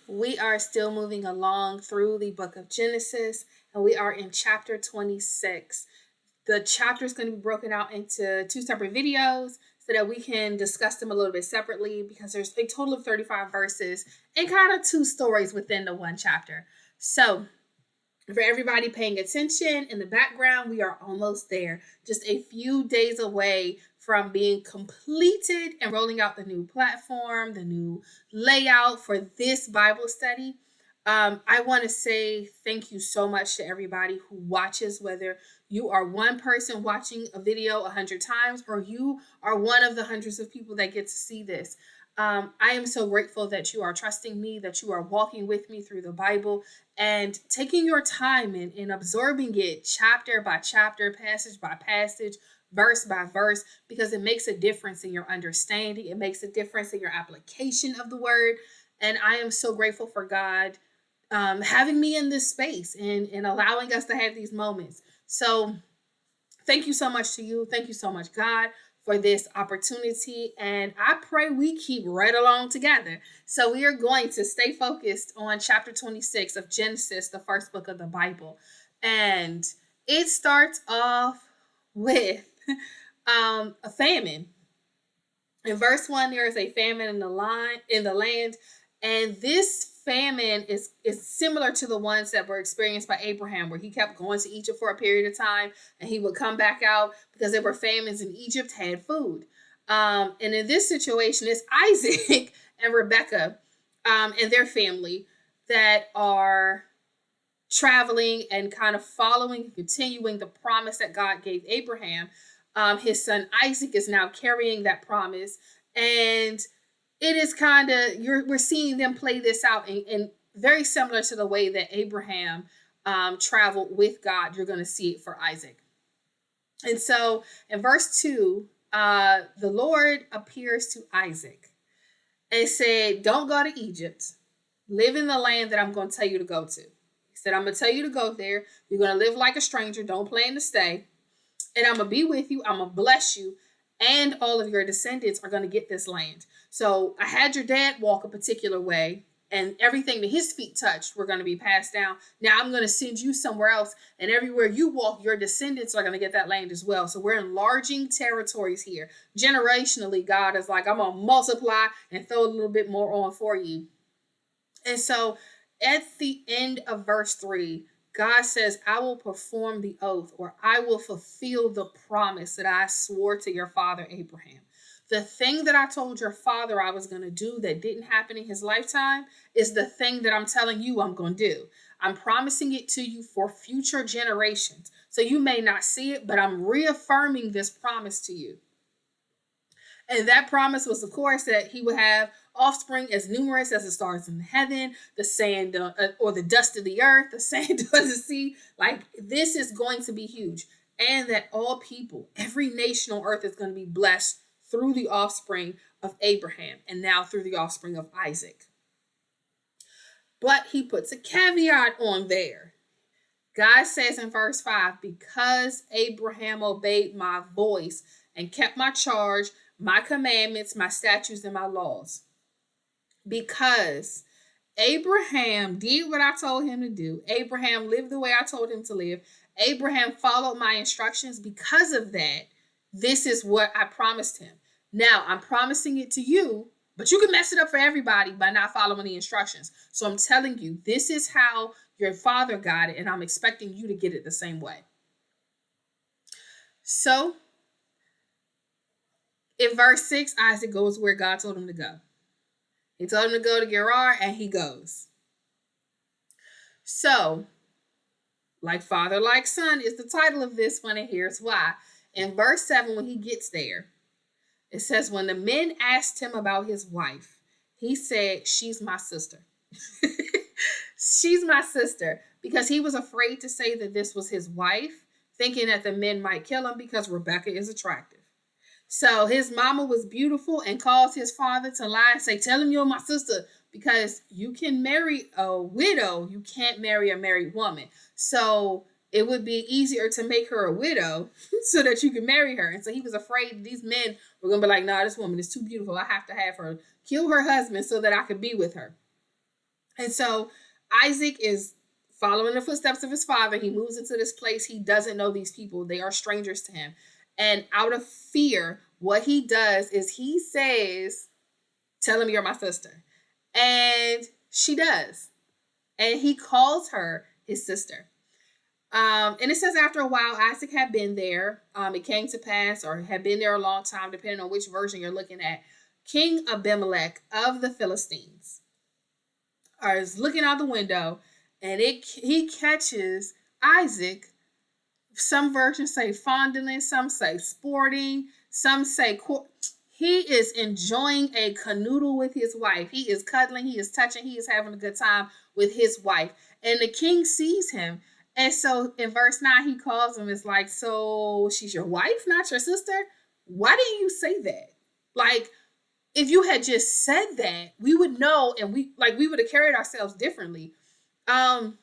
We are still moving along through the book of Genesis, and we are in chapter 26. The chapter is going to be broken out into two separate videos so that we can discuss them a little bit separately because there's a total of 35 verses and kind of two stories within the one chapter. So, for everybody paying attention in the background, we are almost there. Just a few days away from being completed and rolling out the new platform, the new layout for this Bible study. I want to say thank you so much to everybody who watches, whether you are one person watching a video 100 times or you are one of the hundreds of people that get to see this. I am so grateful that you are trusting me, that you are walking with me through the Bible and taking your time and absorbing it chapter by chapter, passage by passage, verse by verse, because it makes a difference in your understanding. It makes a difference in your application of the word. And I am so grateful for God having me in this space and allowing us to have these moments. So thank you so much to you. Thank you so much, God, for this opportunity. And I pray we keep right along together. So we are going to stay focused on chapter 26 of Genesis, the first book of the Bible. And it starts off with a famine. In verse 1, there is a famine in the land, and this famine is similar to the ones that were experienced by Abraham, where he kept going to Egypt for a period of time and he would come back out because there were famines in Egypt, had food. And in this situation, it's Isaac and Rebecca and their family that are traveling and kind of following and continuing the promise that God gave Abraham. His son Isaac is now carrying that promise, and it is kind of we're seeing them play this out, and very similar to the way that Abraham traveled with God. You're going to see it for Isaac, and so in verse 2, the Lord appears to Isaac and said, "Don't go to Egypt. Live in the land that I'm going to tell you to go to." He said, "I'm going to tell you to go there. You're going to live like a stranger. Don't plan to stay. And I'm going to be with you. I'm going to bless you. And all of your descendants are going to get this land." So I had your dad walk a particular way, and everything that his feet touched were going to be passed down. Now I'm going to send you somewhere else, and everywhere you walk, your descendants are going to get that land as well. So we're enlarging territories here. Generationally, God is like, I'm going to multiply and throw a little bit more on for you. And so at the end of verse 3, God says, "I will perform the oath," or "I will fulfill the promise that I swore to your father Abraham." The thing that I told your father I was going to do that didn't happen in his lifetime is the thing that I'm telling you I'm going to do. I'm promising it to you for future generations. So you may not see it, but I'm reaffirming this promise to you. And that promise was, of course, that he would have offspring as numerous as the stars in heaven, the sand or the dust of the earth, the sand of the sea. Like, this is going to be huge. And that all people, every nation on earth is going to be blessed through the offspring of Abraham and now through the offspring of Isaac. But he puts a caveat on there. God says in verse 5, "Because Abraham obeyed my voice and kept my charge, my commandments, my statutes, and my laws." Because Abraham did what I told him to do, Abraham lived the way I told him to live, Abraham followed my instructions. Because of that, this is what I promised him. Now, I'm promising it to you, but you can mess it up for everybody by not following the instructions. So I'm telling you, this is how your father got it, and I'm expecting you to get it the same way. So in verse 6, Isaac goes where God told him to go. He told him to go to Gerar, and he goes. So, like father, like son is the title of this one, and here's why. In verse 7, when he gets there, it says, "When the men asked him about his wife, he said, 'She's my sister.'" She's my sister, because he was afraid to say that this was his wife, thinking that the men might kill him because Rebecca is attractive. So his mama was beautiful and caused his father to lie and say, "Tell him you're my sister," because you can marry a widow, you can't marry a married woman. So it would be easier to make her a widow so that you can marry her. And so he was afraid these men were going to be like, "Nah, this woman is too beautiful. I have to have her kill her husband so that I could be with her." And so Isaac is following the footsteps of his father. He moves into this place. He doesn't know these people, they are strangers to him. And out of fear, what he does is he says, "Tell him you're my sister." And she does. And he calls her his sister. And it says after a while, Isaac had been there. It came to pass, or had been there a long time, depending on which version you're looking at. King Abimelech of the Philistines is looking out the window, and he catches Isaac. Some versions say fondling, some say sporting, some say he is enjoying a canoodle with his wife. He is cuddling, he is touching, he is having a good time with his wife. And the king sees him. And so in verse 9, he calls him. It's like, "So she's your wife, not your sister? Why didn't you say that?" Like, if you had just said that, we would know, and we would have carried ourselves differently. Um,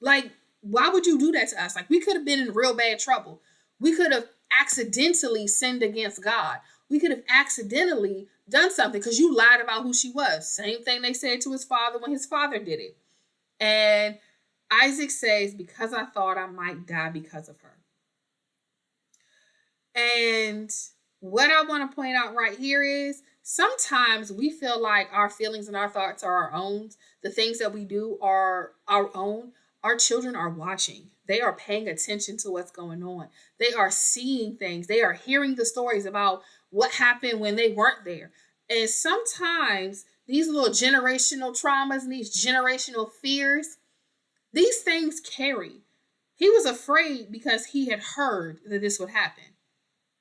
like, why would you do that to us? Like, we could have been in real bad trouble. We could have accidentally sinned against God. We could have accidentally done something because you lied about who she was. Same thing they said to his father when his father did it. And Isaac says, "Because I thought I might die because of her." And what I want to point out right here is sometimes we feel like our feelings and our thoughts are our own. The things that we do are our own. Our children are watching. They are paying attention to what's going on. They are seeing things. They are hearing the stories about what happened when they weren't there. And sometimes these little generational traumas and these generational fears, these things carry. He was afraid because he had heard that this would happen.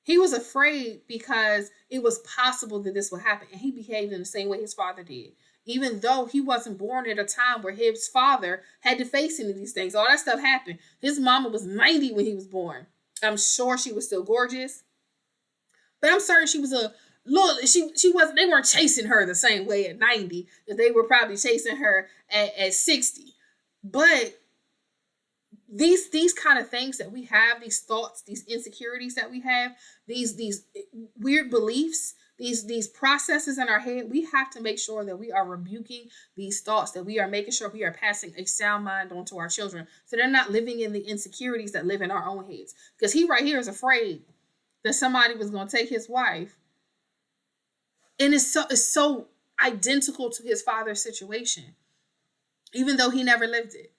He was afraid because it was possible that this would happen, and he behaved in the same way his father did. Even though he wasn't born at a time where his father had to face any of these things, all that stuff happened. His mama was 90 when he was born. I'm sure she was still gorgeous, but I'm certain she was a little. She wasn't. They weren't chasing her the same way at 90 that they were probably chasing her at 60. But these kind of things that we have, these thoughts, these insecurities that we have, these weird beliefs, these processes in our head, we have to make sure that we are rebuking these thoughts, that we are making sure we are passing a sound mind onto our children so they're not living in the insecurities that live in our own heads. Because he right here is afraid that somebody was going to take his wife, and it's so identical to his father's situation, even though he never lived it.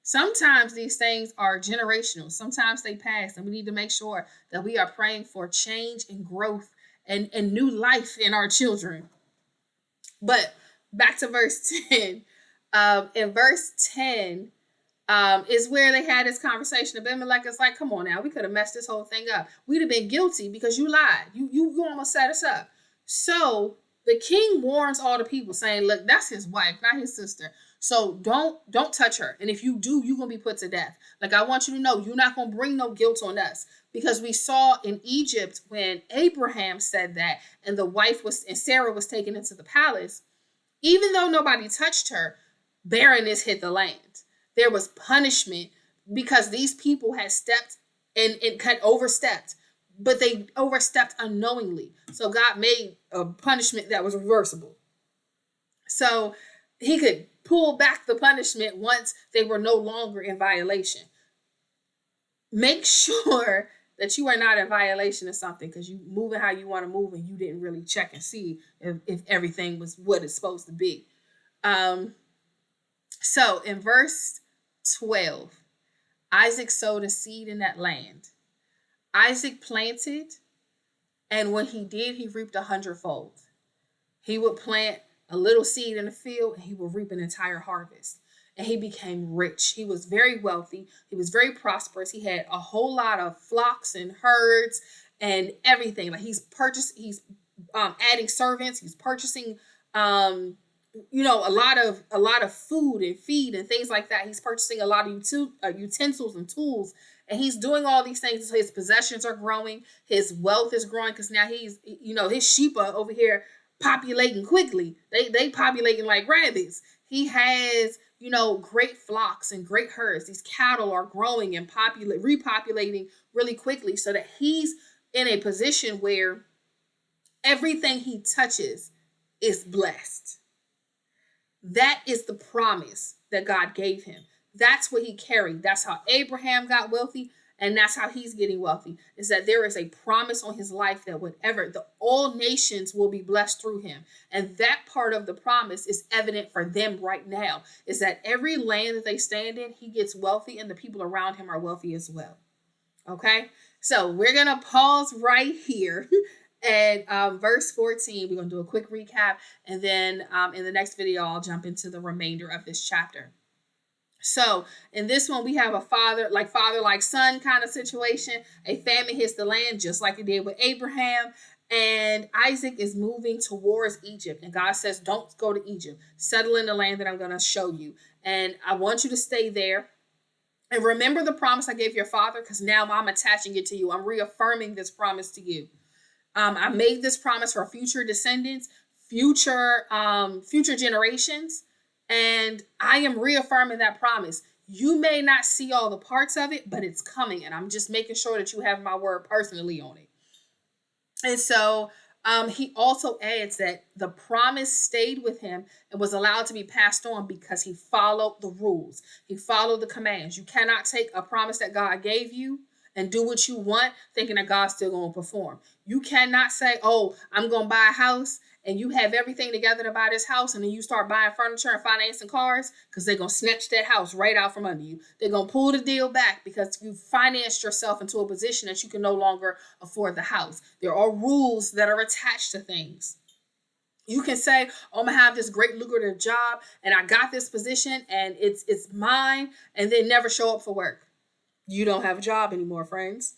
Sometimes these things are generational. Sometimes they pass, and we need to make sure that we are praying for change and growth and new life in our children. But back to verse 10. In verse 10 is where they had this conversation. Abimelech is like, "Come on now, we could have messed this whole thing up. We'd have been guilty because you lied. You almost set us up." So the king warns all the people, saying, "Look, that's his wife, not his sister. So don't touch her. And if you do, you're gonna be put to death. Like, I want you to know, you're not gonna bring no guilt on us." Because we saw in Egypt when Abraham said that, and Sarah was taken into the palace, even though nobody touched her, barrenness hit the land. There was punishment because these people had stepped and had overstepped, but they overstepped unknowingly. So God made a punishment that was reversible. So he could pull back the punishment once they were no longer in violation. Make sure that you are not in violation of something because you moving how you want to move and you didn't really check and see if everything was what it's supposed to be. So in verse 12, Isaac sowed a seed in that land. Isaac planted, and when he did, he reaped 100-fold. He would plant a little seed in the field, and he would reap an entire harvest. And he became rich. He was very wealthy. He was very prosperous. He had a whole lot of flocks and herds and everything. Like, he's adding servants. He's purchasing a lot of food and feed and things like that. He's purchasing a lot of utensils and tools, and he's doing all these things. His possessions are growing. His wealth is growing because now his sheep are over here populating quickly. They populating like rabbits. He has great flocks and great herds. These cattle are growing and repopulating really quickly, so that he's in a position where everything he touches is blessed. That is the promise that God gave him. That's what he carried. That's how Abraham got wealthy, and that's how he's getting wealthy. Is that there is a promise on his life that whatever the all nations will be blessed through him. And that part of the promise is evident for them right now. Is that every land that they stand in, he gets wealthy, and the people around him are wealthy as well. Okay, so we're gonna pause right here at verse 14. We're gonna do a quick recap, and then in the next video, I'll jump into the remainder of this chapter. So in this one, we have a father like son kind of situation. A famine hits the land just like it did with Abraham. And Isaac is moving towards Egypt. And God says, don't go to Egypt. Settle in the land that I'm going to show you. And I want you to stay there. And remember the promise I gave your father, because now I'm attaching it to you. I'm reaffirming this promise to you. I made this promise for future descendants, future generations, and I am reaffirming that promise. You may not see all the parts of it, but it's coming, and I'm just making sure that you have my word personally on it. And so he also adds that the promise stayed with him and was allowed to be passed on because he followed the rules. He followed the commands. You cannot take a promise that God gave you and do what you want thinking that God's still going to perform. You cannot say, oh, I'm going to buy a house, and you have everything together to buy this house, and then you start buying furniture and financing cars, because they're going to snatch that house right out from under you. They're going to pull the deal back because you financed yourself into a position that you can no longer afford the house. There are rules that are attached to things. You can say, oh, I'm going to have this great lucrative job, and I got this position, and it's mine, and then never show up for work. You don't have a job anymore, friends.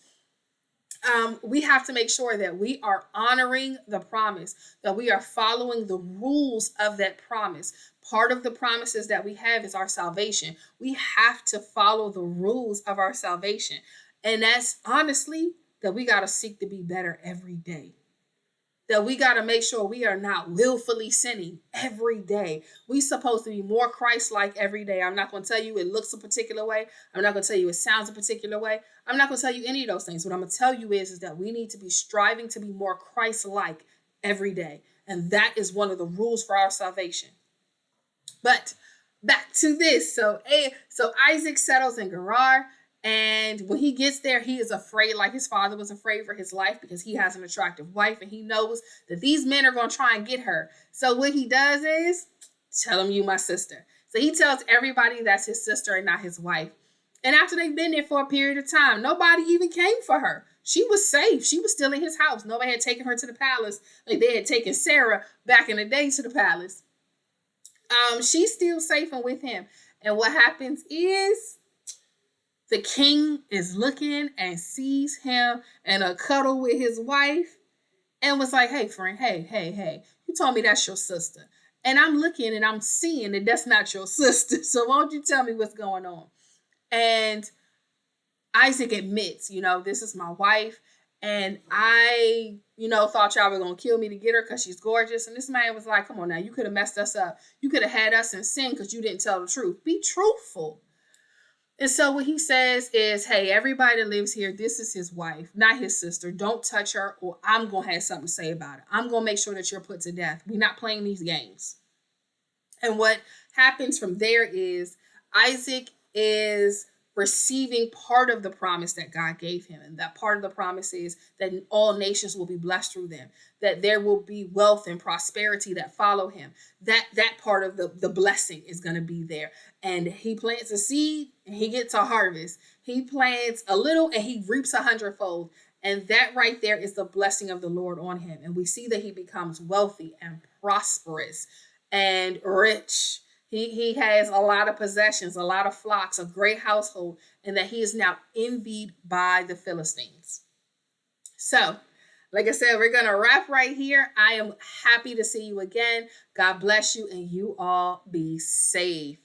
We have to make sure that we are honoring the promise, that we are following the rules of that promise. Part of the promises that we have is our salvation. We have to follow the rules of our salvation. And that's honestly that we got to seek to be better every day. That we got to make sure we are not willfully sinning every day. We supposed to be more Christ-like every day. I'm not going to tell you it looks a particular way. I'm not going to tell you it sounds a particular way. I'm not going to tell you any of those things. What I'm going to tell you is that we need to be striving to be more Christ-like every day. And that is one of the rules for our salvation. But back to this. So Isaac settles in Gerar. And when he gets there, he is afraid, like his father was afraid for his life, because he has an attractive wife and he knows that these men are going to try and get her. So what he does is, tell him you my sister. So he tells everybody that's his sister and not his wife. And after they've been there for a period of time, nobody even came for her. She was safe. She was still in his house. Nobody had taken her to the palace like they had taken Sarah back in the day to the palace. She's still safe and with him. And what happens is, the king is looking and sees him in a cuddle with his wife and was like, hey, friend, hey, you told me that's your sister. And I'm looking and I'm seeing that that's not your sister. So why don't you tell me what's going on? And Isaac admits, this is my wife. And I, thought y'all were going to kill me to get her because she's gorgeous. And this man was like, come on now, you could have messed us up. You could have had us in sin because you didn't tell the truth. Be truthful. And so what he says is, hey, everybody that lives here, this is his wife, not his sister. Don't touch her or I'm going to have something to say about it. I'm going to make sure that you're put to death. We're not playing these games. And what happens from there is Isaac is receiving part of the promise that God gave him. And that part of the promise is that all nations will be blessed through them, that there will be wealth and prosperity that follow him. That part of the blessing is going to be there. And he plants a seed and he gets a harvest. He plants a little and he reaps 100-fold. And that right there is the blessing of the Lord on him. And we see that he becomes wealthy and prosperous and rich. He has a lot of possessions, a lot of flocks, a great household, and that he is now envied by the Philistines. So, like I said, we're going to wrap right here. I am happy to see you again. God bless you, and you all be safe.